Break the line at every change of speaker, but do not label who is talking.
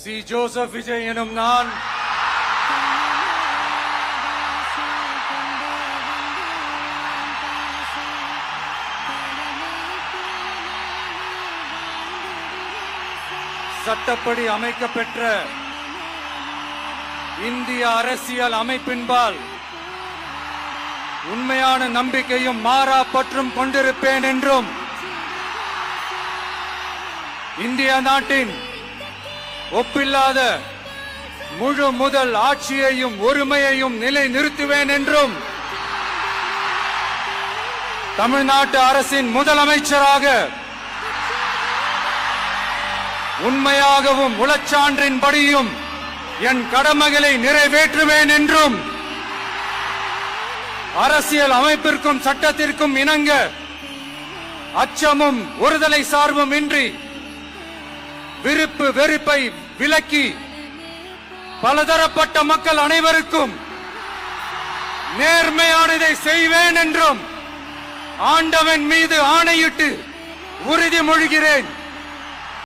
C Joseph Vijay எனும் நான் சட்டப்படி அமைக்கப்பெற்ற இந்திய அரசியல் அமைப்பின்பால் உண்மையான நம்பிக்கையும் மாறா பற்றும் கொண்டிருப்பேன் என்றும் இந்திய நாட்டின் ஒப்பில்லாத முழு முதல் ஆட்சியையும் ஒருமையையும் நிலை நிறுத்துவேன் என்றும் தமிழ்நாட்டு அரசின் முதலமைச்சராக உண்மையாகவும் உளச்சான்றின்படியும் என் கடமைகளை நிறைவேற்றுவேன் என்றும் அரசியல் அமைப்பிற்கும் சட்டத்திற்கும் இணங்க அச்சமும் ஒருதலை சார்பும் இன்றி விருப்பு வெறுப்பை விலக்கி பலதரப்பட்ட மக்கள் அனைவருக்கும் நேர்மையானதை செய்வேன் என்றும் ஆண்டவன் மீது ஆணையிட்டு உறுதிமொழிகிறேன்.